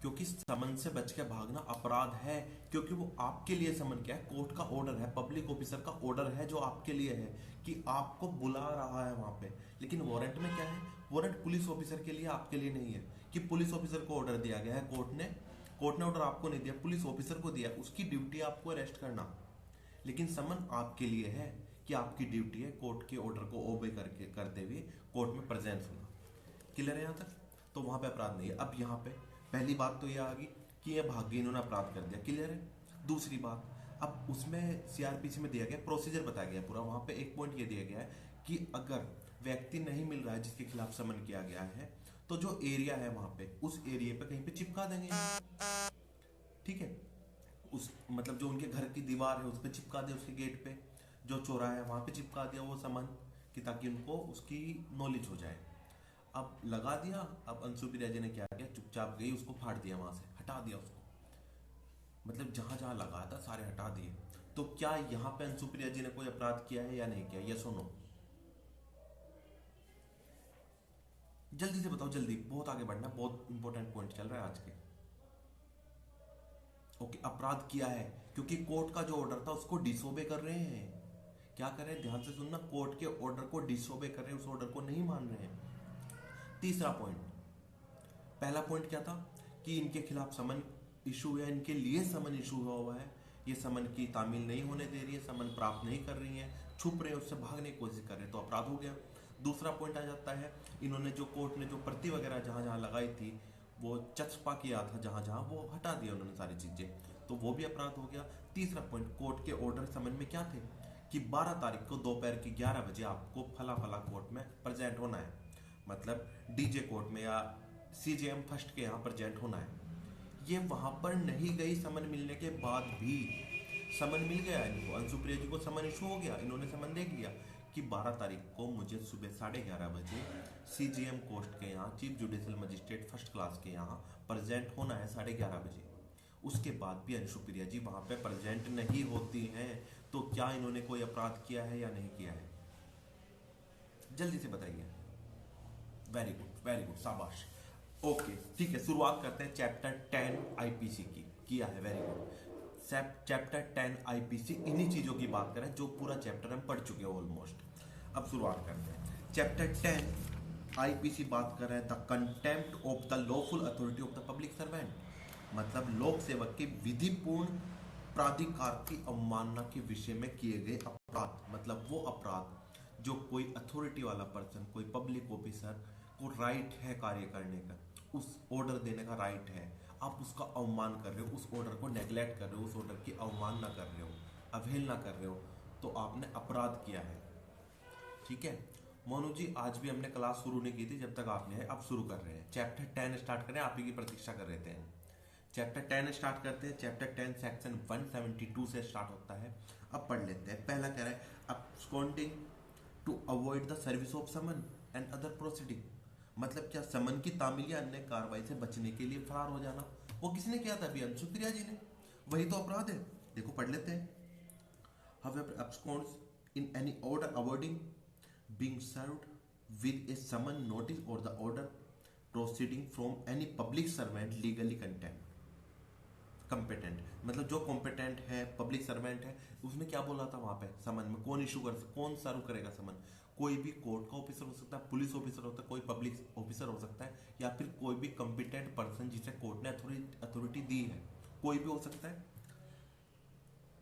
क्योंकि समन से बच के भागना अपराध है, क्योंकि वो आपके लिए समन क्या है, कोर्ट का ऑर्डर है, पब्लिक ऑफिसर का ऑर्डर है जो आपके लिए है कि आपको बुला रहा है वहां पे। लेकिन वारंट में क्या है, वारंट पुलिस ऑफिसर के लिए, आपके लिए नहीं है कि पुलिस ऑफिसर को ऑर्डर दिया गया है, कोर्ट ने ऑर्डर आपको नहीं दिया, पुलिस ऑफिसर को दिया, उसकी ड्यूटी आपको अरेस्ट करना। लेकिन समन आपके लिए है कि आपकी ड्यूटी है कोर्ट के ऑर्डर को ओबे करके करते हुए कोर्ट में प्रेजेंट होना। क्लियर है यहाँ तक? तो वहां पे अपराध नहीं है। अब यहाँ पे पहली बात तो ये आ गई कि ये भाग गए, इन्होंने अपराध कर दिया। क्लियर है? दूसरी बात, अब उसमें सीआरपीसी में दिया गया प्रोसीजर बताया गया पूरा। वहां पे एक पॉइंट ये दिया गया है कि अगर व्यक्ति नहीं मिल रहा है जिसके खिलाफ समन किया गया है, तो जो एरिया है वहां पे, उस एरिया पे कहीं पे चिपका देंगे। ठीक है, उस मतलब जो उनके घर की दीवार है उस पर चिपका दे, उसके गेट पे, जो चौराहा है वहां पे चिपका दिया वो समन, कि ताकि उनको उसकी नॉलेज हो जाए। अब लगा दिया, अब अंशु प्रिया जी ने क्या किया, चुपचाप गई, उसको फाड़ दिया, वहां से हटा दिया उसको, मतलब जहां जहां लगा था सारे हटा दिए। तो क्या यहां पे अंशु प्रिया जी ने कोई अपराध किया है या नहीं किया? ये सुनो, जल्दी से बताओ, जल्दी, बहुत आगे बढ़ना, बहुत इंपॉर्टेंट पॉइंट चल रहा है आज के। ओके, अपराध किया है, क्योंकि कोर्ट का जो ऑर्डर था उसको डिसोबे कर रहे हैं। क्या कर रहे हैं, ध्यान से सुनना, कोर्ट के ऑर्डर को डिसोबे कर रहे हैं, उस ऑर्डर को नहीं मान रहे हैं। तीसरा पॉइंट, पहला पॉइंट क्या था कि इनके खिलाफ समन इशू हुआ है, इनके लिए समन इशू हुआ है, ये समन की तामील नहीं होने दे रही है, समन प्राप्त नहीं कर रही है, छुप रहे हैं, उससे भागने की कोशिश कर रहे हैं, तो अपराध हो गया। दूसरा पॉइंट आ जाता है, इन्होंने जो कोर्ट ने जो प्रति वगैरह जहां जहां लगाई थी, वो चस्पा किया था जहां जहां, वो हटा दिया उन्होंने सारी चीजें, तो वो भी अपराध हो गया। तीसरा पॉइंट, कोर्ट के ऑर्डर समन में क्या थे कि 12 तारीख को दोपहर की 11 बजे आपको फला फला कोर्ट में प्रेजेंट होना है, मतलब डीजे कोर्ट में या सीजेएम फर्स्ट के यहाँ प्रेजेंट होना है। ये वहां पर नहीं गई, समन मिलने के बाद भी। समन मिल गया इनको, अंशु प्रिया जी को समन इशू हो गया, इन्होंने समन देख लिया कि 12 तारीख को मुझे सुबह 11:30 बजे सीजीएम कोर्ट के यहाँ, chief judicial magistrate first class के यहाँ प्रेजेंट होना है 11:30 बजे। उसके बाद भी अंशु प्रिया जी वहां पे प्रेजेंट नहीं होती हैं, तो क्या इन्होंने कोई अपराध किया है या नहीं किया है? जल्दी से बताइए। वेरी गुड, वेरी गुड, शाबाश। ओके, ठीक है, शुरुआत करते हैं चैप्टर 10 आईपीसी की। किया है, वेरी गुड। चैप्टर 10 आईपीसी, इन्हीं चीजों की बात करें जो पूरा चैप्टर हम पढ़ चुके हैं ऑलमोस्ट। अब शुरुआत करते हैं चैप्टर 10 आईपीसी। बात कर रहे हैं the contempt of the lawful authority of the public servant, मतलब लोक सेवक के विधिपूर्ण प्राधिकार की अवमानना के विषय में किए गए अपराध, मतलब वो अपराध जो कोई अथॉरिटी वाला पर्सन, कोई पब्लिक ऑफिसर को राइट है कार्य करने का, उस ऑर्डर देने का राइट है, आप उसका अवमान कर रहे हो, उस ऑर्डर को नेग्लेक्ट कर रहे हो, उस ऑर्डर की अवमानना कर रहे हो, अवहेलना कर रहे हो, तो आपने अपराध किया है। ठीक है मोनू जी, आज भी हमने क्लास शुरू नहीं की थी जब तक आपने, अब शुरू कर रहे हैं। चैप्टर 10 स्टार्ट करें, आप ही की प्रतीक्षा कर रहे थे। चैप्टर 10 स्टार्ट करते हैं। चैप्टर 10 सेक्शन 172 से स्टार्ट होता है। अब पढ़ लेते हैं। पहला कह रहा है absconding to avoid the service of summon and other proceeding, मतलब क्या, समन की तामील या अन्य कार्रवाई से बचने के लिए फरार हो जाना। वो किसने किया था? अभी अंशु प्रिया जी ने, वही तो अपराध है। देखो पढ़ लेते हैं। However, absconds in any order avoiding being served with a summon notice or the order proceeding from any public servant legally competent, मतलब जो कॉम्पिटेंट है, पब्लिक सर्वेंट है, उसने क्या बोला था वहां पे समन में, कौन इशू कर, कौन सर्व करेगा समन? कोई भी कोर्ट का ऑफिसर हो सकता है, पुलिस ऑफिसर होता है, कोई पब्लिक ऑफिसर हो सकता है, या फिर कोई भी कंपिटेंट पर्सन जिसे कोर्ट ने अथॉरिटी दी है, कोई भी हो सकता है।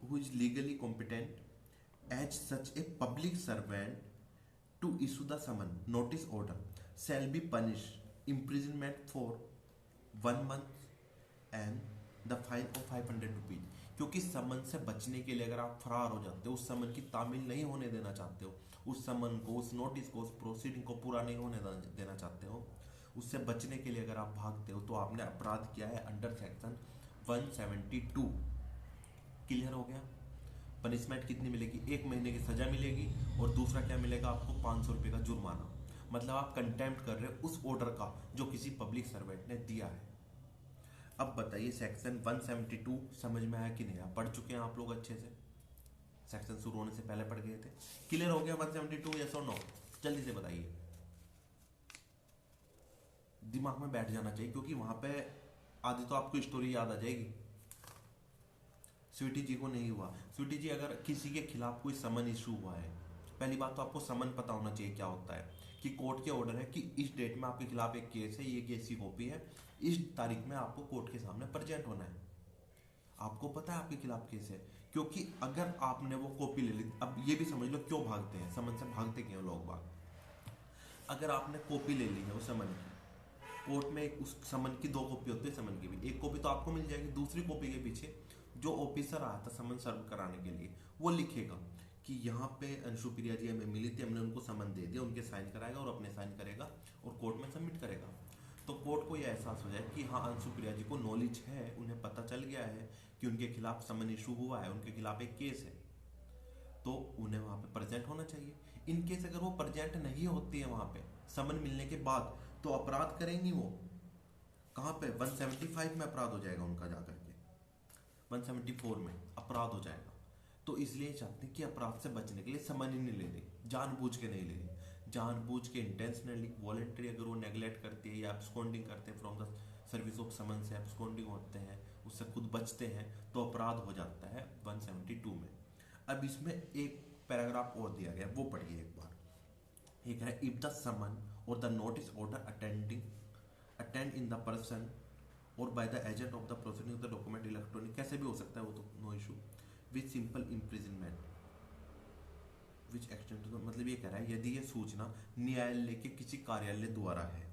Who is legally competent as such a public servant to issue the summon notice order shall be punished imprisonment for 1 month and the fine of 500 rupees. क्योंकि समन से बचने के लिए अगर आप फरार हो जाते हो, उस समन की तामील नहीं होने देना चाहते हो, उस समन को, उस नोटिस को, उस प्रोसीडिंग को पूरा नहीं होने देना चाहते हो, उससे बचने के लिए अगर आप भागते हो, तो आपने अपराध किया है अंडर सेक्शन 172। क्लियर हो गया? पनिशमेंट कितनी मिलेगी? 1 महीने की सजा मिलेगी, और दूसरा क्या मिलेगा आपको? 500 रुपये का जुर्माना। मतलब आप कंटेम्प्ट कर रहे हो उस ऑर्डर का जो किसी पब्लिक सर्वेंट ने दिया है। अब बताइए सेक्शन 172 समझ में आया कि नहीं? आप पढ़ चुके हैं आप लोग अच्छे से, सेक्शन शुरू होने से पहले पढ़ गए थे। क्लियर हो गया 172? यस और नो? जल्दी से बताइए, दिमाग में बैठ जाना चाहिए, क्योंकि वहां पे आधी तो आपको स्टोरी याद आ जाएगी। स्वीटी जी को नहीं हुआ। स्वीटी जी, अगर किसी के खिलाफ कोई समन इशू हुआ है, पहली बात तो आपको समन पता होना चाहिए क्या होता है, कि कोर्ट के ऑर्डर है कि इस डेट में आपके खिलाफ एक केस है, ये केस की कॉपी है, इस तारीख में आपको कोर्ट के सामने प्रेजेंट होना है। आपको पता है आपके खिलाफ केस है, क्योंकि अगर आपने वो कॉपी ले ली, अब ये भी समझ लो क्यों भागते हैं समन से, भागते क्यों लोग बाग। अगर आपने कॉपी ले ली है उस समन की, कोर्ट में उस समन की 2 कॉपी होती है, समन की भी 1 कॉपी तो आपको मिल जाएगी, दूसरी कॉपी के पीछे जो ऑफिसर आया था समन सर्व कराने के लिए, वो लिखेगा कि यहाँ पे अंशु प्रिया जी हमें मिली थी, हमने उनको समन दे दिया, उनके साइन कराएगा और अपने साइन करेगा और कोर्ट में सबमिट करेगा। तो कोर्ट को यह एहसास हो जाए कि हाँ अंशु प्रिया जी को नॉलेज है, उन्हें पता चल गया है कि उनके खिलाफ समन इशू हुआ है, उनके खिलाफ एक केस है, तो उन्हें वहां पे प्रेजेंट होना चाहिए। इन केस अगर वो प्रेजेंट नहीं होती है वहां पे समन मिलने के बाद, तो अपराध करेंगी वो कहां पे, 175 में अपराध हो जाएगा उनका, जाकर के 174 में अपराध हो जाएगा। तो इसलिए चाहते हैं कि अपराध से बचने के लिए समन ही नहीं ले रही, जानबूझ के नहीं ले रही, जानबूझ के इंटेंशनली वॉलेंटरी अगर वो नेग्लेक्ट करती है या एब्सकॉन्डिंग करते हैं फ्रॉम द सर्विस ऑफ समन से, एब्सकॉन्डिंग होते हैं, उससे खुद बचते हैं, तो अपराध हो जाता है 172 में। अब इसमें एक पैराग्राफ और दिया गया, वो पढ़िए एक बार। एक है, इफ द समन और the notice order attend in the person और by the agent of the proceeding of the document electronic, कैसे भी हो सकता है वो तो no issue, with simple imprisonment which extend to, मतलब ये कह रहा है यदि ये सूचना न्यायालय के किसी कार्यालय द्वारा है,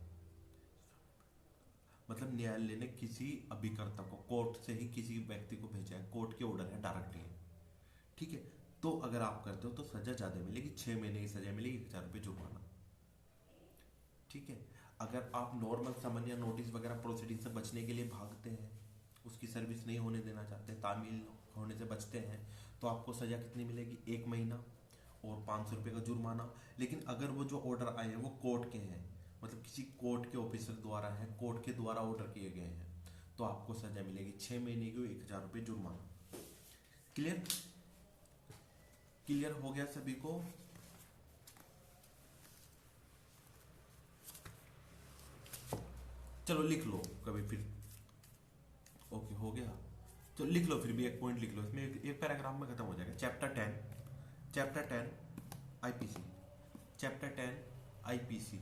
मतलब न्यायालय ने किसी अभिकर्ता को कोर्ट से ही किसी व्यक्ति को भेजा है, कोर्ट के ऑर्डर है डायरेक्टली, ठीक है, तो अगर आप करते हो तो सजा ज्यादा मिलेगी, 6 महीने की सजा मिलेगी, 1000 रुपये जुर्माना, ठीक है। अगर आप नॉर्मल समन या नोटिस वगैरह प्रोसीडिंग से बचने के लिए भागते हैं, उसकी सर्विस नहीं होने देना चाहते, तामील होने से बचते हैं, तो आपको सजा कितनी मिलेगी, 1 महीना और 500 रुपये का जुर्माना। लेकिन अगर वो जो ऑर्डर आए हैं वो कोर्ट के हैं, मतलब किसी कोर्ट के ऑफिसर द्वारा है, कोर्ट के द्वारा ऑर्डर किए गए हैं, तो आपको सजा मिलेगी 6 महीने की, 1000 रुपये जुर्माना। क्लियर? क्लियर हो गया सभी को? चलो लिख लो कभी फिर, ओके हो गया, तो लिख लो फिर भी एक पॉइंट लिख लो, इसमें एक पैराग्राफ में खत्म हो जाएगा। चैप्टर 10 आईपीसी, चैप्टर 10 आईपीसी,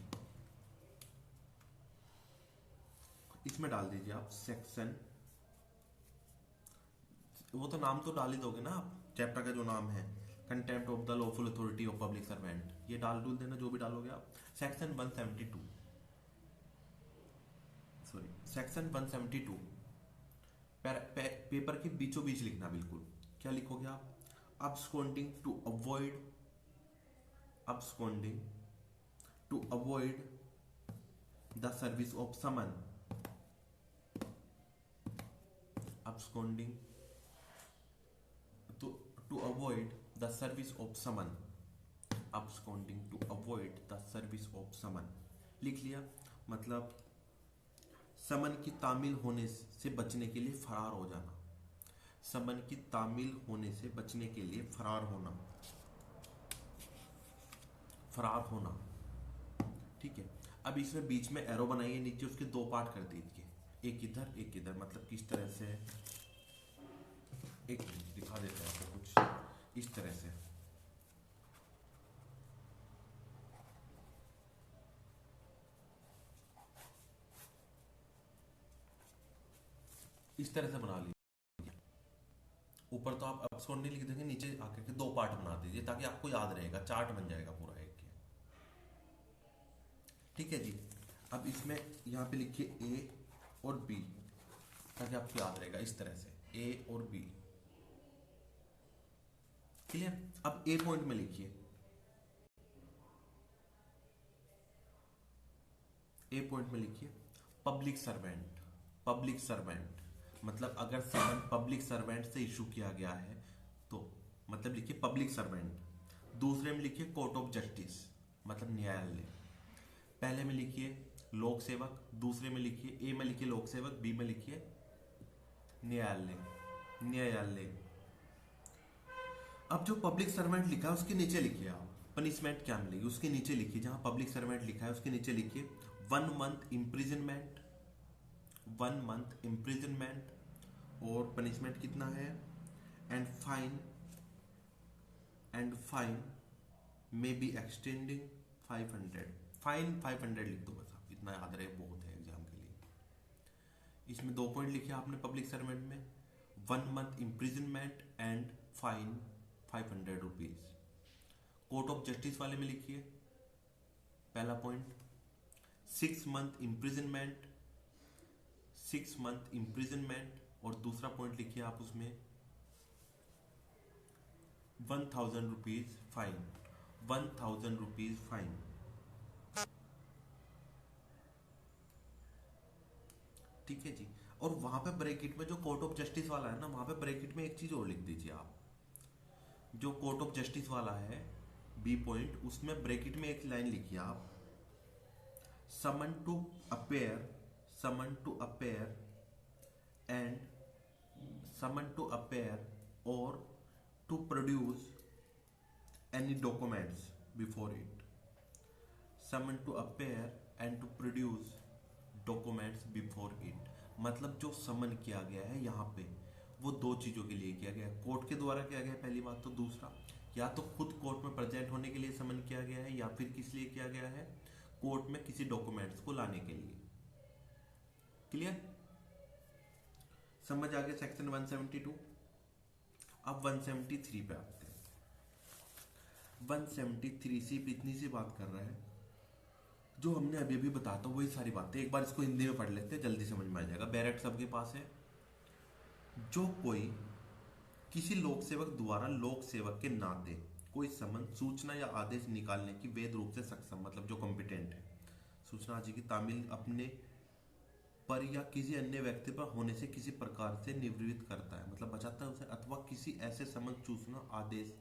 इसमें डाल दीजिए आप सेक्शन, वो तो नाम तो डाल ही दोगे ना आप, चैप्टर का जो नाम है, contempt of the lawful authority of public servant, ये डाल डूल देना जो भी डालोगे आप। सेक्शन 172, सॉरी सेक्शन 172, पेपर के बीचों बीच लिखना बिल्कुल। क्या लिखोगे आप, absconding to avoid the service of summon, absconding to avoid the service of summon, absconding to avoid the service of summon लिख लिया, मतलब समन की तामील होने से बचने के लिए फरार हो जाना, समन की तामील होने से बचने के लिए फरार होना, ठीक है। अब इसमें बीच में एरो बनाइए, नीचे उसके 2 पार्ट कर दीजिए, एक इधर एक इधर, मतलब किस तरह से, एक दिखा देते हैं आपको कुछ इस तरह से, इस तरह से बना लीजिए। ऊपर तो आप absconding लिख देंगे, नीचे आकर के 2 पार्ट बना दीजिए ताकि आपको याद रहेगा, चार्ट बन जाएगा पूरा एक, ठीक है जी। अब इसमें यहाँ पे लिखिए ए और बी, ताकि आपको याद रहेगा इस तरह से, ए और बी, क्लियर। अब ए पॉइंट में लिखिए, ए पॉइंट में लिखिए पब्लिक सर्वेंट, मतलब अगर समन पब्लिक सर्वेंट से इशू किया गया है तो मतलब लिखिए पब्लिक सर्वेंट। दूसरे में लिखिए कोर्ट ऑफ जस्टिस, मतलब न्यायालय। पहले में लिखिए लोक सेवक, दूसरे में लिखिए, ए में लिखिए लोक सेवक, बी में लिखिए न्यायालय। अब जो पब्लिक सर्वेंट लिखा है उसके नीचे लिखिए आप पनिशमेंट क्या मिलेगी, उसके नीचे लिखिए, जहां पब्लिक सर्वेंट लिखा है उसके नीचे लिखिए 1 मंथ इम्प्रिजनमेंट, 1 मंथ इम्प्रिजनमेंट, और पनिशमेंट कितना है, and fine may be extending 500, fine 500 लिख दो बस, आप इतना याद रहे बहुत है एग्जाम के लिए। इसमें 2 पॉइंट लिखे आपने पब्लिक सर्वेंट में, 1 month imprisonment and fine 500 rupees. Court of justice वाले में लिखिए पहला point 6 month imprisonment, 6 month imprisonment, और दूसरा पॉइंट लिखिए आप उसमें 1000 रुपीज फाइन, 1000 रुपीज फाइन। ठीक है जी। और वहां पे ब्रैकेट में जो कोर्ट ऑफ जस्टिस वाला है ना, वहां पे ब्रैकेट में एक चीज और लिख दीजिए आप, जो कोर्ट ऑफ जस्टिस वाला है बी पॉइंट, उसमें ब्रैकेट में एक लाइन लिखिए आप, summon to appear, summon to appear and summon to appear और to produce any documents before it, summon to appear and to produce documents before it. मतलब जो समन किया गया है यहाँ पे वो 2 चीजों के लिए किया गया है, कोर्ट के द्वारा किया गया है पहली बात, तो दूसरा या तो खुद कोर्ट में प्रेजेंट होने के लिए समन किया गया है, या फिर किस लिए किया गया है, कोर्ट में किसी डॉक्यूमेंट्स को लाने के लिए। क्लियर, समझ आ गया सेक्शन 172। अब 173 पे आते हैं। 173 सिर्फ इतनी सी बात कर रहा है, जो हमने अभी अभी बताता वही सारी बातें एक बार इसको हिंदी में पढ़ लेते हैं, जल्दी समझ में आ जाएगा। बैरेट सबके पास है। जो कोई किसी लोक सेवक द्वारा लोक सेवक के नाते कोई समन, सूचना या आदेश निकालने की वैध रूप से सक्षम, मतलब जो कॉम्पिटेंट है, सूचना आदि की तामील अपने पर या किसी अन्य व्यक्ति पर होने से किसी प्रकार से निवृत्त करता है, मतलब बचाता है उसे, अथवा किसी ऐसे समन, सूचना, आदेश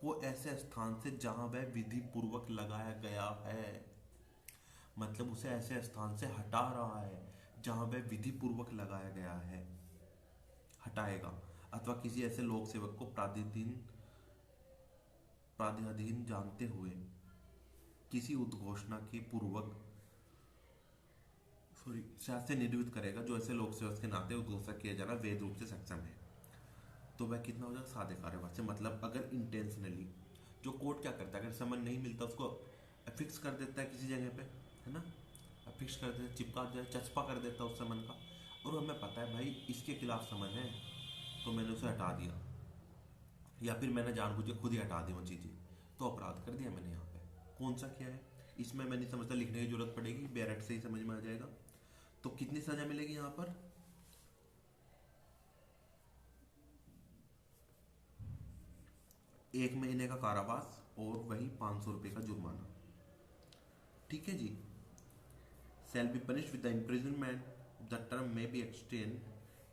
को ऐसे स्थान से जहां वह विधि पूर्वक लगाया गया है, मतलब उसे ऐसे स्थान से हटा रहा है जहां वह विधि पूर्वक लगाया गया है, हटाएगा, अथवा किसी ऐसे लोक सेवक को प्राधिधीन जानते हुए किसी उद्घोषणा के पूर्वक से निवृत्त करेगा, जो ऐसे लोक सेवक के नाते उद्घोषणा किया जाना वैध रूप से सक्षम है। तो वह कितना हो जाएगा, सादे कार्यवाही से, मतलब अगर इंटेंशनली जो कोर्ट क्या करता है, अगर समन नहीं मिलता उसको फिक्स कर देता है किसी जगह पे, है ना, फिक्स कर देता, चिपका दे, चस्पा कर देता उस समन का, और हमें पता है भाई इसके खिलाफ समन है तो मैंने उसे हटा दिया, या फिर मैंने जानबूझ के खुद ही हटा दी वो चीज़ें, तो अपराध कर दिया मैंने। यहाँ पे कौन सा क्या है, इसमें मैं नहीं समझता, लिखने की जरूरत पड़ेगी, बैरेट से ही समझ में आ जाएगा। तो कितनी सजा मिलेगी यहाँ पर, 1 महीने का कारावास और वही 500 रुपये का जुर्माना। ठीक है जी। shall be punished with the imprisonment, the term may be extended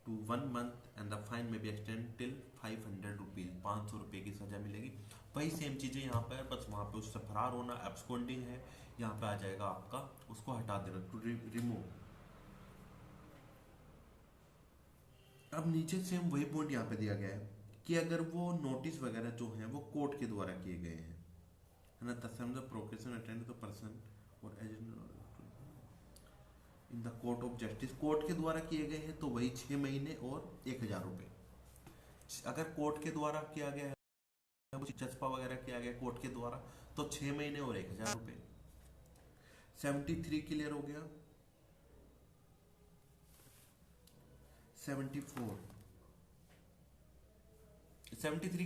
to 1 month and the fine may be extended till 500 rupees, 500 रुपये की सजा मिलेगी। वही सेम चीजें यहाँ पर, बस वहां पे उससे फरार होना, एब्सकॉन्डिंग है, यहाँ पे आ जाएगा आपका उसको हटा देना, टू रिमूव। अब नीचे सेम वही पॉइंट यहाँ पे दिया गया है कि अगर वो नोटिस वगैरह जो है वो कोर्ट के द्वारा किए गए हैं, है ना, the procession attend the person और in the court of justice, court के द्वारा किए गए हैं तो वही 6 महीने और 1000 रुपये। अगर कोर्ट के द्वारा किया गया है, चस्पा वगैरह किया गया कोर्ट के द्वारा, तो 6 महीने और 1000 रुपये। 73 क्लियर हो गया। 73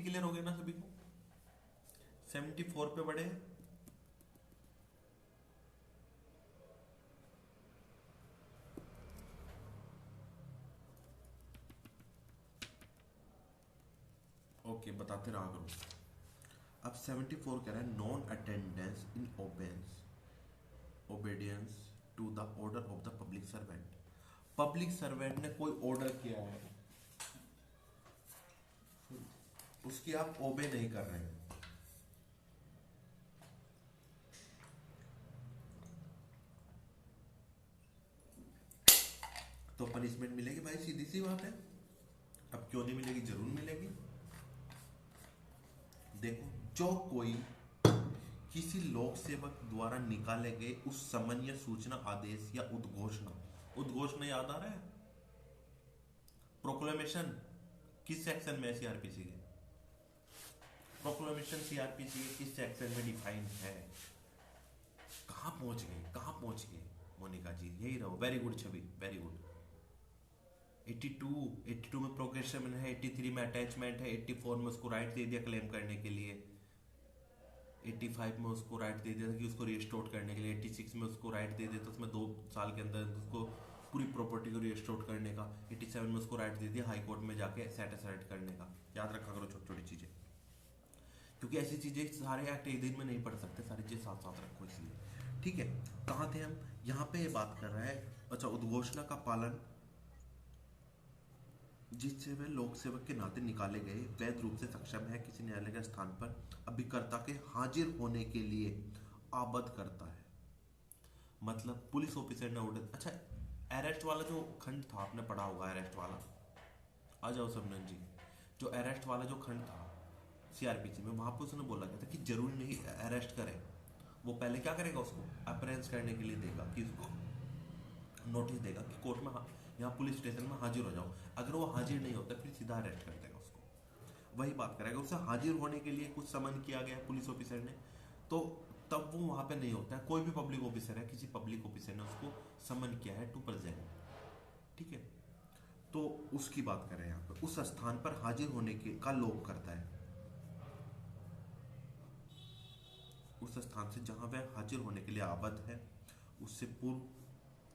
क्लियर हो गया ना सभी को। 74 पे बढ़े। ओके, बताते रहा करो। अब 74 कह रहा है non attendance in obedience to the order of the public servant. Public servant ने कोई ऑर्डर किया है, उसकी आप ओबे नहीं कर रहे हैं, तो पनिशमेंट मिलेगी भाई, सीधी सी बात है। अब क्यों नहीं मिलेगी, जरूर मिलेगी। देखो, जो कोई किसी लोक सेवक द्वारा निकाले गए उस समन या सूचना, आदेश या उद्घोषणा, उद्घोषणा याद आ रहा है, प्रोक्लेमेशन किस सेक्शन में है सीआरपीसी के? प्रोक्लेमेशन सीआरपीसी के किस सेक्शन में डिफाइन है? कहाँ पहुंच गए, कहाँ पहुंच गए मोनिका जी? यही रहो। वेरी गुड छवि, वेरी गुड। 82 में प्रोग्रेशन है, 83 में अटैचमेंट है, 84 में उसको राइट दे दिया क्लेम करने के लिए, 85 में उसको राइट दे दिया था कि उसको रिस्टोर करने के लिए, 86 में उसको राइट दे दिया था उसमें 2 साल के अंदर उसको पूरी प्रॉपर्टी को रिस्टोर करने का, 87 में उसको राइट दे दिया हाई कोर्ट में जाके सेटिस्फाइड करने का। याद रखा करो छोटी छोटी चीजें, क्योंकि ऐसी चीजें सारे एक्ट एक दिन में नहीं पढ़ सकते, सारी चीजें साथ साथ रखो इसलिए। ठीक है, कहाँ थे हम? यहाँ पे ये बात कर रहा है, अच्छा, उद्घोषणा का पालन जिससे वह लोक सेवक के नाते निकाले गए वैध रूप से सक्षम है किसी न्यायालय के स्थान पर अभिकर्ता के हाजिर होने के लिए आबद्ध करता है। मतलब पुलिस ऑफिसर ने ऑर्डर, अच्छा अरेस्ट वाला जो खंड था आपने पढ़ा होगा, अरेस्ट वाला, आ जाओ सबनन जी, जो अरेस्ट वाला जो खंड था सीआरपीसी में, वहां पे उसने बोला गया था कि जरूरी नहीं अरेस्ट करे, वो पहले क्या करेगा, उसको अपरेंस करने के लिए देगा, कि उसको नोटिस देगा कि कोर्ट में यहाँ पुलिस स्टेशन में हाजिर हो जाओ। अगर वो हाजिर नहीं होता फिर सीधा अरेस्ट कर देगा उसको। वही बात करेगा, उसे हाजिर होने के लिए कुछ समन किया गया पुलिस ऑफिसर ने, तो तब वो वहां पे नहीं होता है। कोई भी पब्लिक ऑफिसर है, किसी पब्लिक ऑफिसर ने उसको समन किया है टू प्रेजेंट, ठीक है, तो उसकी बात करें यहाँ पे, उस स्थान पर हाजिर होने के का लोक करता है, उस स्थान से जहां वह हाजिर होने के लिए आबद्ध है उससे पूर्व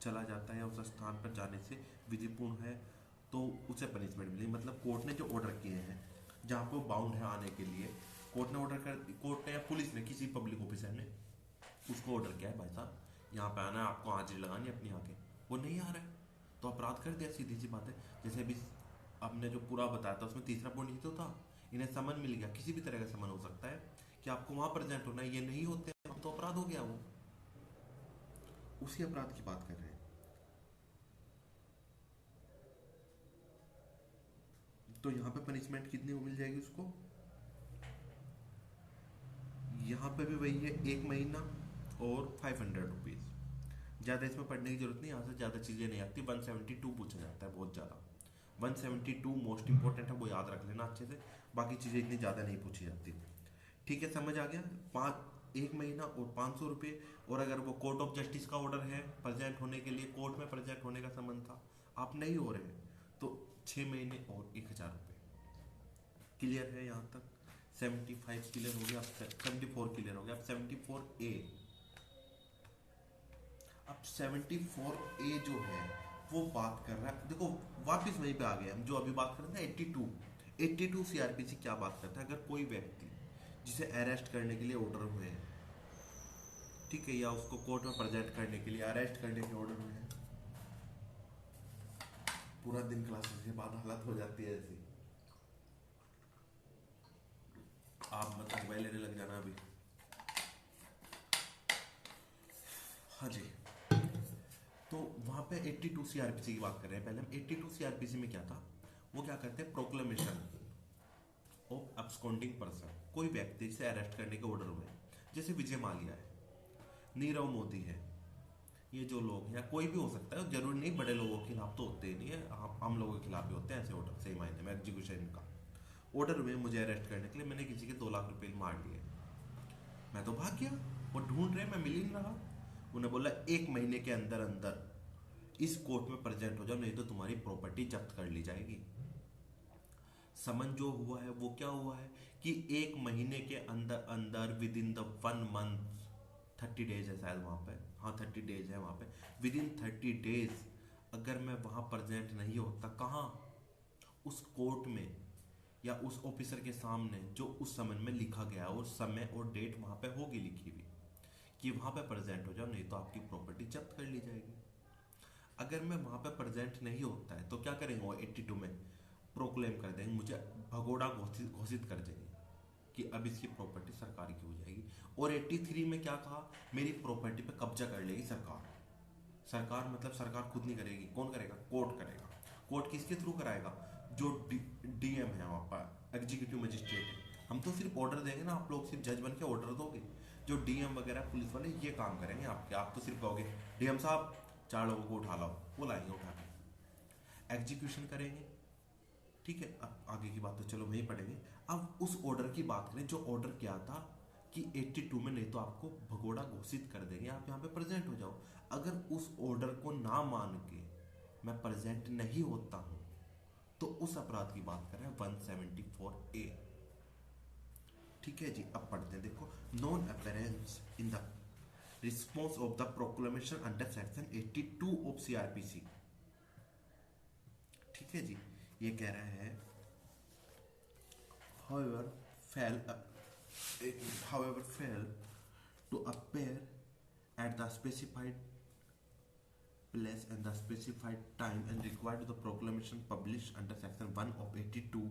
चला जाता है, उस स्थान पर जाने से विधिपूर्ण है तो उसे पनिशमेंट मिलेगी। मतलब कोर्ट ने जो ऑर्डर किए हैं जहाँ पे वो बाउंड है आने के लिए, कोर्ट ने ऑर्डर कर, कोर्ट ने या पुलिस ने, किसी पब्लिक ऑफिसर ने उसको ऑर्डर किया है, भाई साहब यहाँ पे आना है, आपको हाजिरी लगानी है अपनी आके, वो नहीं आ रहा है तो अपराध कर दिया, सीधी सी बात है। जैसे अभी आपने जो पूरा बताया था उसमें तीसरा पॉइंट ये तो था, इन्हें समन मिल गया, किसी भी तरह का समन हो सकता है कि आपको वहां प्रेजेंट होना है, ये नहीं होते तो अपराध हो गया, वो उसी अपराध की बात कर रहे हैं। तो यहाँ पे पनिशमेंट कितनी मिल जाएगी उसको? यहाँ पे भी वही है, 1 महीना और 500 रुपीज। ज़्यादा इसमें पढ़ने की जरूरत नहीं, यहाँ से ज़्यादा चीज़ें नहीं आती। 172 पूछा जाता है बहुत ज़्यादा, 172 मोस्ट इंपॉर्टेंट है, वो याद रख लेना अच्छे से, बाकी चीज़ें इतनी ज़्यादा नहीं पूछी जाती। ठीक है, समझ आ गया? 1 महीना और 500 रुपये, और अगर वो कोर्ट ऑफ जस्टिस का ऑर्डर है प्रेजेंट होने के लिए, कोर्ट में प्रेजेंट होने का संबंध था, आप नहीं हो रहे तो 6 महीने और 1000 रुपये। क्लियर है यहाँ तक? 75 क्लियर हो गया, 74 क्लियर हो गया। अब 74A, अब 74A जो है वो बात कर रहा है, देखो वापिस वहीं पे आ गए हम, जो अभी बात कर रहे थे 82 सीआरपीसी क्या बात करता है? अगर कोई व्यक्ति जिसे अरेस्ट करने के लिए ऑर्डर हुए हैं, ठीक है, या उसको कोर्ट में प्रेजेंट करने के लिए अरेस्ट करने के ऑर्डर हुए हैं, पूरा दिन क्लासेस के बाद हालत हो जाती है ऐसी, आप मतलब मोबाइल लेने लग जाना अभी। हाँ जी, तो वहां पे 82 सीआरपीसी की बात कर रहे हैं। पहले हम 82 सीआरपीसी में क्या था, वो क्या करते हैं, प्रोक्लेमेशन ऑफ अब्सकॉन्डिंग पर्सन, कोई व्यक्ति से अरेस्ट करने के ऑर्डर हुए, जैसे विजय माल्या है, नीरव मोदी है, ये जो लोग हैं, या कोई भी हो सकता है, जरूरी नहीं बड़े लोगों के खिलाफ तो होते ही नहीं है, हम लोगों के खिलाफ भी होते हैं ऐसे ऑर्डर, सही मायने में एग्जीक्यूशन का ऑर्डर हुए मुझे अरेस्ट करने के लिए, मैंने किसी के 2 लाख रुपए मार दिए, मैं तो भाग गया, वो ढूंढ रहे, मैं मिल ही नहीं रहा, उन्हें बोला 1 महीने के अंदर अंदर इस कोर्ट में प्रेजेंट हो जाओ, नहीं तो तुम्हारी प्रॉपर्टी जब्त कर ली जाएगी। समन जो हुआ है वो क्या हुआ है कि 1 महीने के अंदर अंदर, with in the 1 month, 30 days है शायद वहां पे, हाँ 30 डेज है वहां पे, विद इन 30 डेज अगर मैं वहां प्रेजेंट नहीं होता, कहाँ, उस कोर्ट में या उस ऑफिसर के सामने जो उस समन में लिखा गया, और समय और डेट वहां पे होगी लिखी हुई कि वहां पे प्रेजेंट हो जाओ, नहीं तो आपकी प्रॉपर्टी जब्त कर ली जाएगी। अगर मैं वहां पे प्रेजेंट नहीं होता है तो क्या करेंगे वो 82 में प्रोक्लेम कर देंगे, मुझे भगोड़ा घोषित कर देंगे कि अब इसकी प्रॉपर्टी सरकार की हो जाएगी। और 83 में क्या कहा, मेरी प्रॉपर्टी पे कब्जा कर लेगी सरकार। सरकार मतलब सरकार खुद नहीं करेगी, कौन करेगा, कोर्ट करेगा। कोर्ट किसके थ्रू कराएगा, जो डीएम है वहां पर, एग्जीक्यूटिव मजिस्ट्रेट है, हम तो सिर्फ ऑर्डर देंगे ना, आप लोग सिर्फ जज बन के ऑर्डर दोगे, जो डीएम वगैरह पुलिस वाले ये काम करेंगे आपके, आप तो सिर्फ कहोगे डीएम साहब 4 लोगों को उठा लाओ, वो लाएंगे उठा के, एग्जीक्यूशन करेंगे, ठीक है, अब आगे की बात तो चलो वहीं पढ़ेंगे। अब उस ऑर्डर की बात करें जो ऑर्डर किया था कि 82 में, नहीं तो आपको भगोड़ा घोषित कर देंगे, आप यहाँ पे प्रेजेंट हो जाओ। अगर उस ऑर्डर को ना मान के मैं प्रेजेंट नहीं होता हूं, तो उस अपराध की बात करें 174A। ठीक है जी, अब पढ़ते हैं, देखो। Non appearance in the response of the proclamation under section 82 of CrPC. ठीक है जी, ये कह रहा है however fail however fail to appear at the specified place and the specified time and required to the proclamation published under section 1 of 82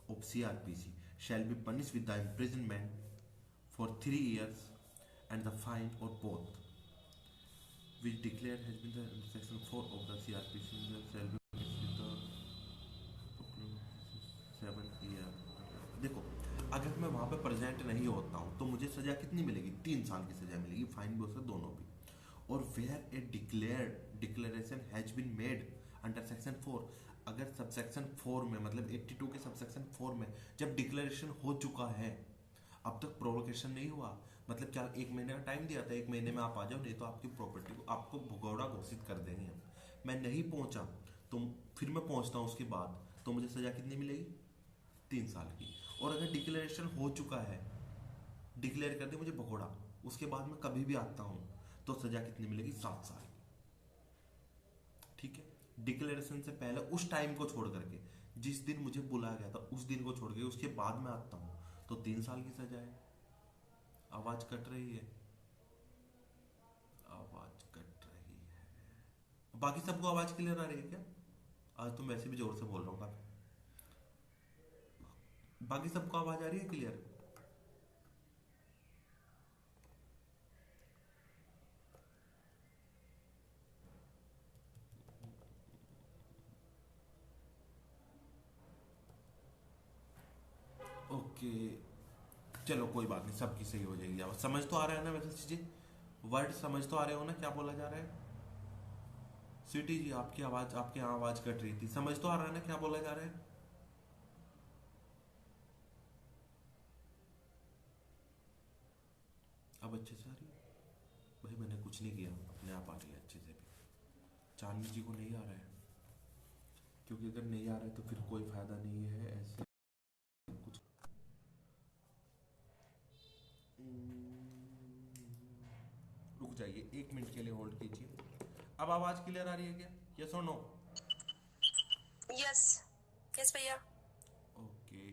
of CRPC shall be punished with the imprisonment for 3 years and the fine or both, which declared has been the section 4 of the CRPC shall be punished with the 7 year। देखो, अगर मैं वहां पे present नहीं होता हूँ तो मुझे सजा कितनी मिलेगी? 3 साल की सजा मिलेगी, फाइन भी हो सकता, दोनों भी। और where a declaration has been made under section 4, अगर सब सेक्शन 4 में, मतलब 82 के सब सेक्शन 4 में जब डिक्लेरेशन हो चुका है, अब तक प्रोवोकेशन नहीं हुआ, मतलब क्या 1 महीने का टाइम दिया था, 1 महीने में आप आ जाओ, नहीं तो आपकी प्रॉपर्टी को आपको भगौड़ा घोषित कर देंगे हम। मैं नहीं पहुंचा तो फिर मैं पहुंचता हूं उसके बाद, तो मुझे सजा कितनी मिलेगी? 3 साल की। और अगर डिक्लेरेशन हो चुका है, डिक्लेयर कर दे मुझे भगोड़ा, उसके बाद मैं कभी भी आता हूं, तो सजा कितनी मिलेगी? 7 साल की। ठीक है, डिक्लेरेशन से पहले उस टाइम को छोड़ करके, जिस दिन मुझे बुलाया गया था उस दिन को छोड़ के उसके बाद मैं आता हूं, तो 3 साल की सजा है। आवाज कट रही है, आवाज कट रही है। बाकी सबको आवाज क्लियर आ रही है क्या? आज तो मैं वैसे भी जोर से बोल रहा हूँ काफी। बाकी सबको आवाज आ रही है क्लियर? ओके, चलो कोई बात नहीं, सबकी सही हो जाएगी। आवाज समझ तो आ रहा है ना वैसे चीजें? वर्ड समझ तो आ रहे हो ना क्या बोला जा रहा है? स्वीटी जी, आपकी आवाज, आपके यहाँ आवाज कट रही थी, समझ तो आ रहा है ना क्या बोला जा रहा है? अब अच्छे से आ रही है? भाई मैंने कुछ नहीं किया, अपने आप आ रही है अच्छे से भी। चांदनी जी को नहीं आ रहा है, क्योंकि अगर नहीं आ रहा है तो फिर कोई फायदा नहीं है ऐसे कुछ। रुक जाइए, 1 मिनट के लिए होल्ड कीजिए। अब आवाज क्लियर आ रही है क्या? यस और नो? यस। यस भैया। ओके,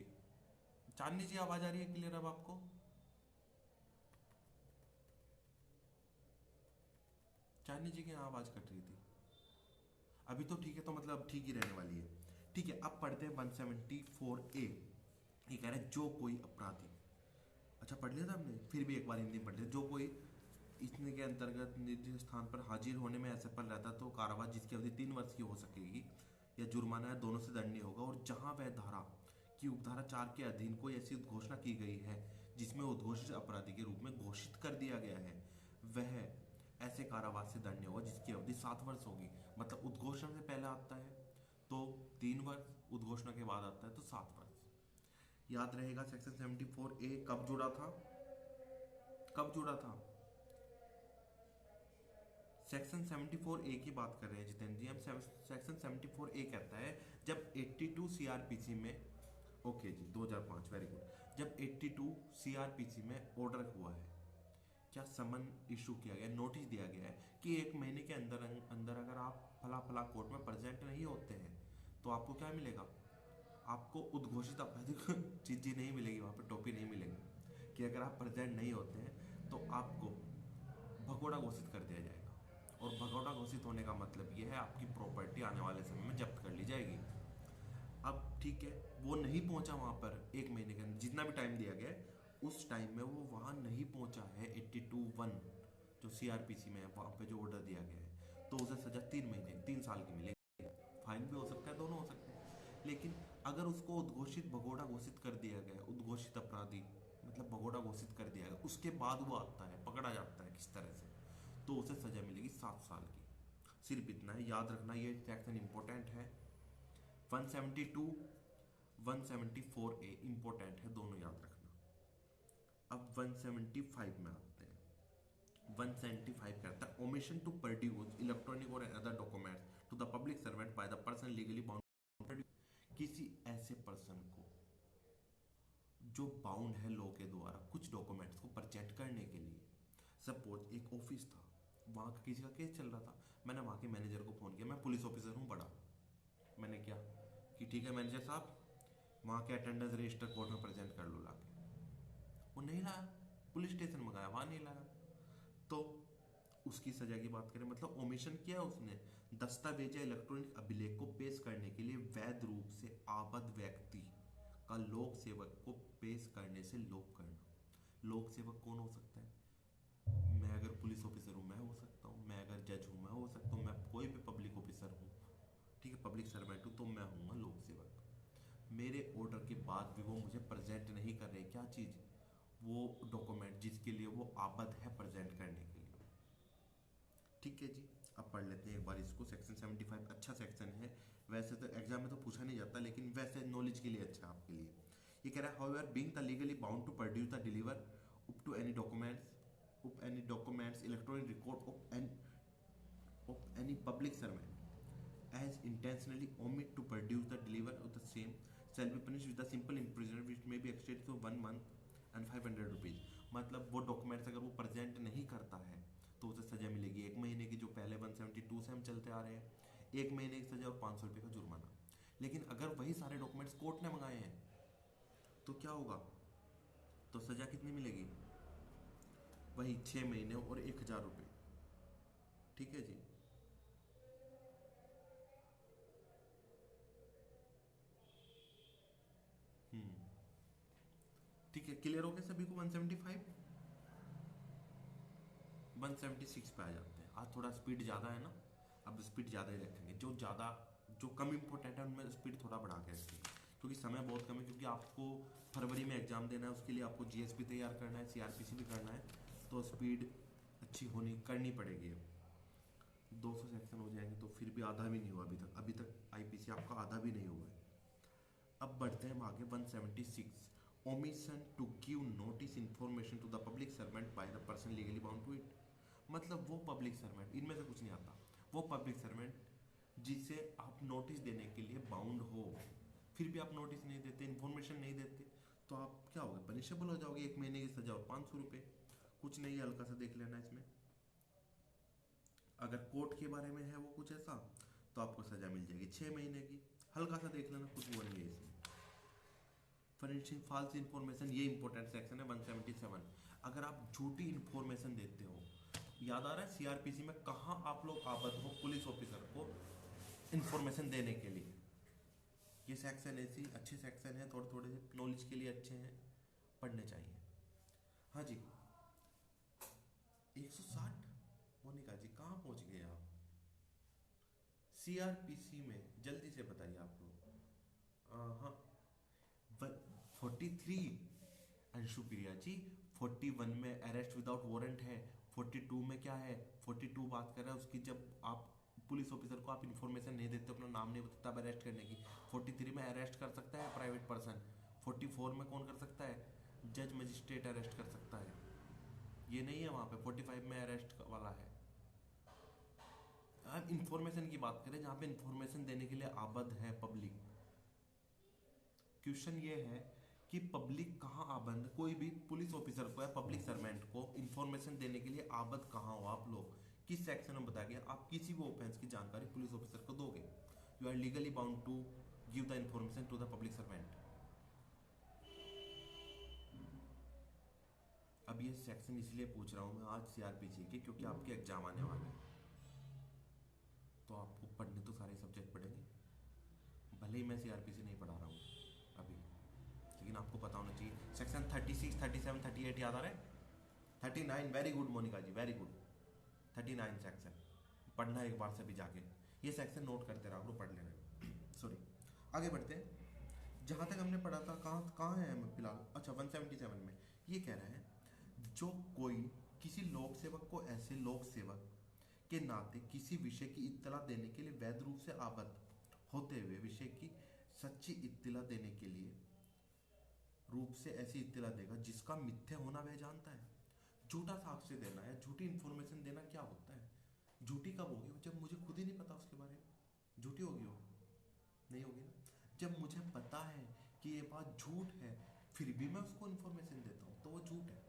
चांदनी जी आवाज आ रही है क्लियर अब आपको? चांदनी जी की यहाँ आवाज कट रही थी, अभी तो ठीक है, तो मतलब ठीक ही रहने वाली है। ठीक है, अब पढ़ते हैं 174A। ये कह रहे हैं जो कोई अपराधी, अच्छा पढ़ लिया था हमने, फिर भी एक बार हिंदी में पढ़ लिया। जो कोई इसने के अंतर्गत निर्दिष्ट स्थान पर हाजिर होने में असफल रहता तो कारावास जिसकी अवधि 3 वर्ष की हो सकेगी या जुर्माना या दोनों से दंडनीय होगा। और जहां वह धारा की उपधारा 4 के अधीन कोई ऐसी उद्घोषणा की गई है जिसमें उद्घोषित अपराधी के रूप में घोषित कर दिया गया है, वह ऐसे कारावास से दंडनीय होगा जिसकी अवधि 7 वर्ष होगी। मतलब उद्घोषणा से पहले आता है तो 3 वर्ष, उद्घोषणा के बाद आता है तो 7 वर्ष। याद रहेगा सेक्शन 74A कब जुड़ा था? कब जुड़ा था? सेक्शन 74A की बात कर रहे हैं जितेंद्र जी हम। सेक्शन 74A कहता है जब 82 सीआरपीसी में, ओके जी 2005, वेरी गुड, जब 82 सीआरपीसी में ऑर्डर हुआ है, क्या समन इशू किया गया, नोटिस दिया गया है कि 1 महीने के अंदर अंदर अगर आप फला फला कोर्ट में प्रेजेंट नहीं होते हैं तो आपको क्या मिलेगा? आपको उद्घोषित अपराधी को चीज़ नहीं मिलेगी, वहाँ पे टोपी नहीं मिलेगी कि अगर आप प्रेजेंट नहीं होते हैं तो आपको भगोड़ा घोषित कर दिया जाएगा। और भगोड़ा घोषित होने का मतलब ये है आपकी प्रॉपर्टी आने वाले समय में जब्त कर ली जाएगी। अब ठीक है, वो नहीं पहुंचा वहां पर 1 महीने के अंदर, जितना भी टाइम दिया गया है उस टाइम में वो वहां नहीं पहुंचा है 82(1) जो सीआरपीसी में है, वहां पे जो ऑर्डर दिया गया है, तो उसे सजा 3 महीने 3 साल की मिलेगी, फाइन भी हो सकता है, दोनों हो सकते हैं। लेकिन अगर उसको उद्घोषित भगोड़ा घोषित कर दिया गया, उद्घोषित अपराधी मतलब भगोड़ा घोषित कर दिया गया, उसके बाद वो आता है, पकड़ा जाता है किस तरह से, तो उसे सजा मिलेगी 7 साल की। सिर्फ इतना है, याद रखना, ये सेक्शन इंपॉर्टेंट है। 172 174A इंपॉर्टेंट है, दोनों याद रखना। अब 175 में आते हैं। 175 कहता है ओमिशन टू प्रोड्यूस इलेक्ट्रॉनिक और other documents to the public servant by the person legally bound, किसी ऐसे पर्सन को जो बाउंड है लॉ के द्वारा कुछ डॉक्यूमेंट्स को प्रेजेंट करने के लिए। सपोज एक ऑफिस था, वहाँ का किसी का केस चल रहा था, मैंने वहाँ के मैनेजर को फ़ोन किया, मैं पुलिस ऑफिसर हूँ बड़ा, मैंने क्या कि ठीक है मैनेजर साहब वहाँ के अटेंडेंस रजिस्टर कोर्ट में प्रेजेंट कर लो लाके, वो नहीं लाया, पुलिस स्टेशन मंगाया वहाँ नहीं लाया, तो उसकी सजा की बात करें, मतलब ओमिशन किया उसने, दस्तावेज या इलेक्ट्रॉनिक अभिलेख को पेश करने के लिए वैध रूप से आबद्ध व्यक्ति का लोक सेवक को पेश करने से लोक करना। लोक सेवक कौन हो सकता है? मैं अगर पुलिस ऑफिसर हूँ मैं हो सकता हूँ, मैं अगर जज हूँ मैं हो सकता हूँ, मैं कोई भी पब्लिक ऑफिसर हूँ, ठीक है, पब्लिक सर्वेंट हूँ, तो मैं हूँ लोक सेवक। मेरे ऑर्डर के बाद भी वो मुझे प्रेजेंट नहीं कर रहे, क्या चीज़, वो डॉक्यूमेंट जिसके लिए वो आबद्ध है प्रेजेंट करने के लिए। ठीक है जी, अब पढ़ लेते हैं एक बार इसको। सेक्शन 75 अच्छा सेक्शन है, वैसे तो एग्जाम में तो पूछा नहीं जाता, लेकिन वैसे नॉलेज के लिए अच्छा है आपके लिए। ये कह रहा है however being the legally bound to produce the deliver up to any documents electronic record of any public servant as intentionally omit to produce the deliver of the same shall be punished with a simple imprisonment which may be extended to 1 month and 500 rupees। मतलब वो documents अगर वो present नहीं करता है तो उसे सजा मिलेगी 1 महीने की, जो पहले 172 से हम चलते आ रहे हैं, 1 महीने की सजा और 500 रुपये का जुर्माना। लेकिन अगर वही सारे डॉक्यूमेंट्स कोर्ट ने मंगाए हैं तो क्या होगा, तो सजा कितनी मिलेगी, वही 6 महीने और 1000 रुपये। ठीक है जी, ठीक है, क्लियर हो गया सभी को। 175 176 पे आ जाते हैं। आज थोड़ा स्पीड ज़्यादा है ना, अब स्पीड ज़्यादा ही रखेंगे, जो कम इम्पोर्टेंट है उनमें स्पीड थोड़ा बढ़ा के रखेंगे, क्योंकि समय बहुत कम है, क्योंकि आपको फरवरी में एग्जाम देना है, उसके लिए आपको जीएस भी तैयार करना है, सीआरपीसी भी करना है, तो स्पीड अच्छी करनी पड़ेगी। अब 200 सेक्शन हो जाएंगे तो फिर भी आधा भी नहीं हुआ अभी तक आईपीसी आपका आधा भी नहीं हुआ है। अब बढ़ते हैं आगे। 176 omission to give notice information to the public servant by the person legally bound to it. मतलब वो पब्लिक सर्वेंट, इनमें से कुछ नहीं आता, वो पब्लिक सर्वेंट जिसे आप नोटिस देने के लिए बाउंड हो, फिर भी आप नोटिस नहीं देते, इन्फॉर्मेशन नहीं देते, तो आप क्या होगा, पनिशेबल हो जाओगे। 1 महीने की सजा और 500 रुपये। कुछ नहीं, हल्का सा देख लेना इसमें। अगर कोर्ट के बारे में है वो कुछ ऐसा, तो आपको सजा मिल जाएगी 6 महीने की। हल्का सा देख लेना, कुछ वो नहीं है इसमें। फॉर फॉल्स इन्फॉर्मेशन, ये इंपॉर्टेंट सेक्शन है 177। अगर आप झूठी इन्फॉर्मेशन देते हो, याद आ रहा है सीआरपीसी में कहाँ आप लोग आबद्ध हो पुलिस ऑफिसर को इन्फॉर्मेशन देने के लिए। ये सेक्शन ऐसी अच्छे सेक्शन है, थोड़े थोड़े नॉलेज के लिए अच्छे हैं, पढ़ने चाहिए। हाँ जी, 160 मोनिका जी कहाँ पहुँच गए आप सीआरपीसी में, जल्दी से बताइए आप लोग। हाँ 43 अंशु प्रिया जी, 41 में अरेस्ट विदाउट वारंट है, 42 में क्या है, 42 बात कर रहा है उसकी, जब आप पुलिस ऑफिसर को आप इन्फॉर्मेशन नहीं देते, अपना नाम नहीं बताते, तब अरेस्ट करने की। 43 में अरेस्ट कर सकता है प्राइवेट पर्सन। 44 में कौन कर सकता है, जज मजिस्ट्रेट अरेस्ट कर सकता है, ये नहीं है वहाँ पे। 45 में अरेस्ट वाला है। हम इंफॉर्मेशन की बात करें जहाँ पे इंफॉर्मेशन देने के लिए आबद्ध है पब्लिक। क्वेश्चन ये है कि पब्लिक कहाँ आबद्ध, कोई भी पुलिस ऑफिसर को या पब्लिक सर्वेंट को इंफॉर्मेशन देने के लिए आबद्ध कहाँ हो आप लोग, किस सेक्शन में बताया गया। आप किसी भी ऑफेंस की जानकारी पुलिस ऑफिसर को दोगे, you are legally bound to give the information to the public servant. अब ये सेक्शन इसलिए पूछ रहा हूँ मैं आज सीआरपीसी के, क्योंकि आपके एग्जाम आने वाले हैं, तो आपको पढ़ने तो सारे सब्जेक्ट पढ़ेंगे, भले ही मैं सीआरपीसी नहीं पढ़ा रहा हूँ अभी, लेकिन आपको पता होना चाहिए। सेक्शन 36, 37, 38 याद आ रहा है, 39, वेरी गुड मोनिका जी, वेरी गुड। 39 सेक्शन पढ़ना एक बार से भी जाके, ये सेक्शन नोट करते रहो, आपको पढ़ लेना। सॉरी, आगे बढ़ते हैं। जहाँ तक हमने पढ़ा था, कहाँ है हम फिलहाल, अच्छा 177 में ये कह रहे हैं जो कोई किसी लोक सेवक को ऐसे लोक सेवक के नाते किसी विषय की इत्तला देने के लिए वैध रूप से आबद्ध होते हुए विषय की सच्ची इत्तिला देने के लिए रूप से ऐसी इत्तिला देगा जिसका मिथ्या होना वह जानता है। झूठा साक्ष्य देना या झूठी इंफॉर्मेशन देना क्या होता है? झूठी कब होगी? जब मुझे खुद ही नहीं पता उसके बारे में। झूठी होगी वो? नहीं होगी ना। जब मुझे पता है कि ये बात झूठ है फिर भी मैं उसको इन्फॉर्मेशन देता हूँ तो वो झूठ है।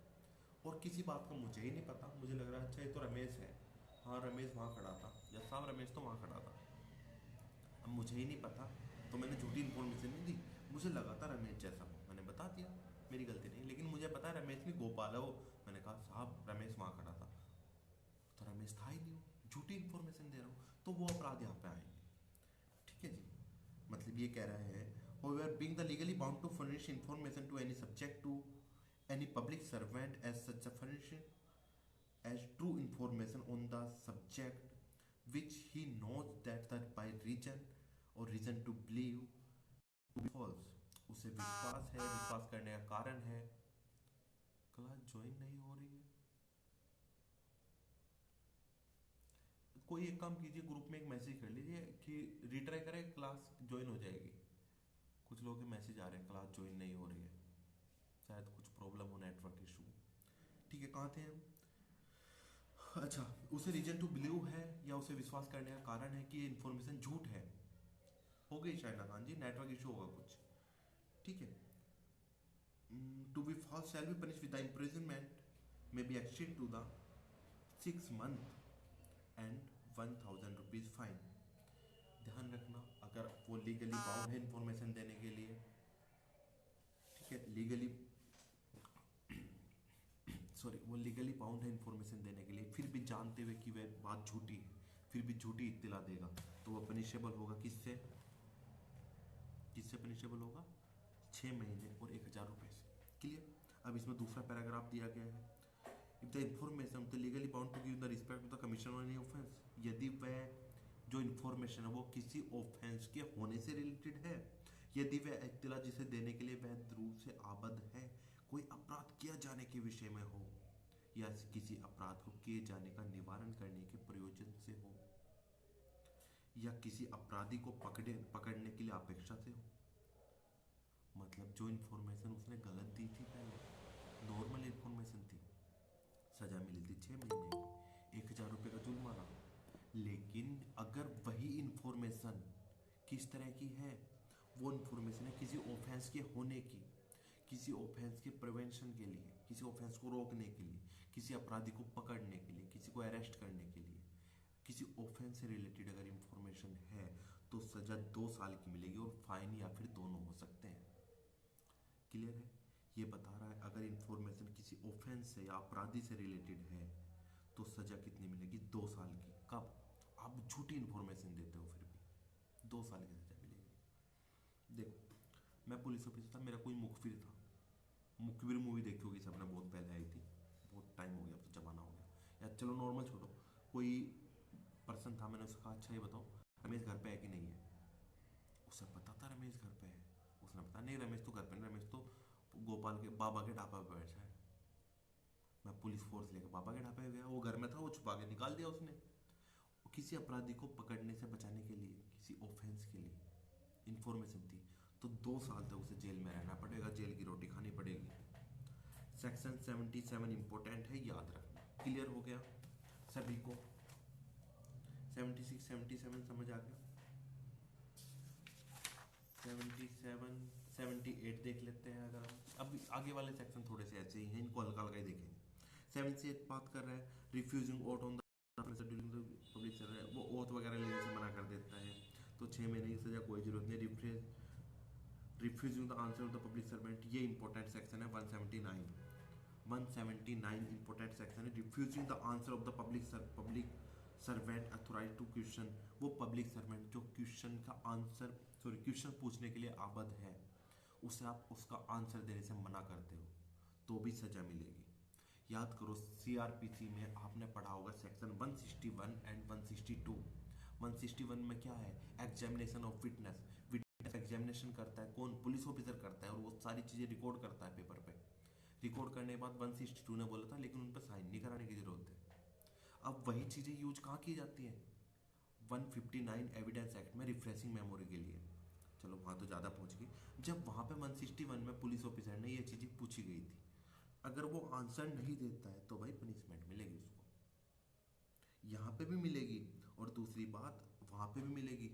और किसी बात का मुझे ही नहीं पता, मुझे लग रहा है अच्छा ये तो रमेश है, हाँ रमेश वहाँ खड़ा था, या साहब रमेश तो वहाँ खड़ा था, अब मुझे ही नहीं पता तो मैंने झूठी इन्फॉर्मेशन नहीं दी। मुझे लगा था रमेश जैसा हो, मैंने बता दिया, मेरी गलती नहीं। लेकिन मुझे पता है रमेश नहीं गोपाल है वो, मैंने कहा साहब रमेश वहाँ खड़ा था, तो रमेश था ही नहीं, झूठी इन्फॉर्मेशन दे रहा हूँ, तो वो अपराध यहाँ पे आएंगे। ठीक है जी। मतलब ये कह रहे हैं however being the legally bound to furnish information to any subject to any public servant as such a furnishing as true information on the subject which he knows that by reason or reason to believe to be false, उसे विश्वास है, विश्वास करने का कारण है। Class join नहीं हो रही है। कोई एक काम कीजिए, ग्रुप में एक मैसेज कर लीजिए कि रिट्राई करें, क्लास ज्वाइन हो जाएगी। कुछ लोगों के मैसेज आ रहे हैं क्लास ज्वाइन नहीं हो रही है, शायद कुछ प्रॉब्लम हो, नेटवर्क इशू। ठीक है, कहाँ थे हम? अच्छा, उसे रीजन टू बिलीव है या उसे विश्वास करने का कारण है कि ये इन्फॉर्मेशन झूठ है। हो गई शायना खान जी, नेटवर्क इशू होगा कुछ। ठीक है। To be false shall be punish with the imprisonment may be extend to the 6 month and 1000 rupees fine. ध्यान रखना, अगर वो लीगली बाउंड है इन्फॉर्मेशन देने के लिए, ठीक है, लीगली वो लीगली बाउंड है इन्फॉर्मेशन देने के लिए, फिर भी जानते हुए कि वह बात झूठी है, फिर भी झूठी इत्तिला देगा, तो वह पनिशेबल होगा किससे? किससे पनिशेबल होगा? 6 महीने और 1000 रुपये से। क्लियर? अब इसमें दूसरा पैराग्राफ दिया गया है, if the information to legally bound to give the respect to the commission on any offence, यदि वह जो इन्फॉर्मेशन है वो किसी ऑफेंस के होने से रिलेटेड है, यदि वह इत्तिला जिसे देने के लिए वैध रूप से आबद्ध है, कोई अपराध किया जाने के विषय में हो, या किसी अपराध को किए जाने का निवारण करने के प्रयोजन से हो, या किसी अपराधी को पकड़ने के लिए अपेक्षा से हो। मतलब जो इन्फॉर्मेशन उसने गलत दी थी, पहले नॉर्मल इन्फॉर्मेशन थी, सजा मिली थी 6 महीने की, 1000 रुपये का जुर्माना। लेकिन अगर वही इन्फॉर्मेशन किस तरह की है, वो इन्फॉर्मेशन है किसी ऑफेंस के होने की, किसी ऑफेंस के प्रिवेंशन के लिए, किसी ऑफेंस को रोकने के लिए, किसी अपराधी को पकड़ने के लिए, किसी को अरेस्ट करने के लिए, किसी ऑफेंस से रिलेटेड अगर इन्फॉर्मेशन है तो सजा 2 साल की मिलेगी और फाइन या फिर दोनों हो सकते हैं। क्लियर है? ये बता रहा है अगर इन्फॉर्मेशन किसी ऑफेंस से या अपराधी से रिलेटेड है तो सजा कितनी मिलेगी? 2 साल की। कब? आप झूठी इन्फॉर्मेशन देते हो फिर भी 2 साल की सजा मिलेगी। देखो, मैं पुलिस ऑफिसर था, मेरा कोई मुखबिर था। मुखबिर मूवी देखी होगी सबने, बहुत पहले आई थी, बहुत टाइम हो गया, अब तो जमाना हो गया। या चलो नॉर्मल छोड़ो, कोई पर्सन था, मैंने उससे कहा अच्छा ये बताओ रमेश घर पे है कि नहीं है। उसे पता था रमेश घर पे है, उसने बताया नहीं रमेश तो घर पे नहीं, रमेश तो गोपाल के बाबा के ढाबा पे बैठा है। मैं पुलिस फोर्स लेकर बाबा के ढाबे पे गया, वो घर में था, वो छुपा के निकाल दिया उसने। किसी अपराधी को पकड़ने से बचाने के लिए, किसी ऑफेंस के लिए इंफॉर्मेशन थी, तो 2 साल तक उसे जेल में रहना पड़ेगा, जेल की रोटी खानी पड़ेगी। सेक्शन 77 इंपॉर्टेंट है, याद रखना। क्लियर हो गया सभी को? 76 77 समझ आ गया? 77 78 देख लेते हैं। अगर अब आगे वाले सेक्शन थोड़े से ऐसे ही हैं, इनको हल्का हल्का ही देखेंगे। 7 से 8 बात कर रहा है refusing oath on the public service, वो ओथ वगैरह लेने से मना कर देता है तो 6 महीने की सजा, कोई जरूरत नहीं। Refusing the answer of the public servant, ये इंपॉर्टेंट सेक्शन है। 179 इंपॉर्टेंट सेक्शन है। Refusing the answer of the public servant authorise to question, वो पब्लिक सर्वेंट जो क्वेश्चन का आंसर क्वेश्चन पूछने के लिए आबद्ध है, उसे आप उसका आंसर देने से मना करते हो तो भी सजा मिलेगी। याद करो सीआरपीसी में आपने पढ़ा होगा सेक्शन 161 एंड 162। 161 में क्या है? Examination of witness. Witness examination करता है कौन? पुलिस ऑफिसर करता है, और वो सारी चीज़ें रिकॉर्ड करता है पेपर पे। रिकॉर्ड करने के बाद 162 ने बोला था लेकिन उन पर साइन नहीं कराने की जरूरत है। अब वही चीज़ें यूज कहाँ की जाती हैं? 159 एविडेंस एक्ट में रिफ्रेशिंग मेमोरी के लिए। चलो वहाँ तो ज़्यादा जब वहां पे 161 में पुलिस ऑफिसर ने ये चीज़ पूछी गई थी, अगर वो आंसर नहीं देता है तो भाई पनिशमेंट मिलेगी उसको, यहाँ पे भी मिलेगी और दूसरी बात वहां पे भी मिलेगी।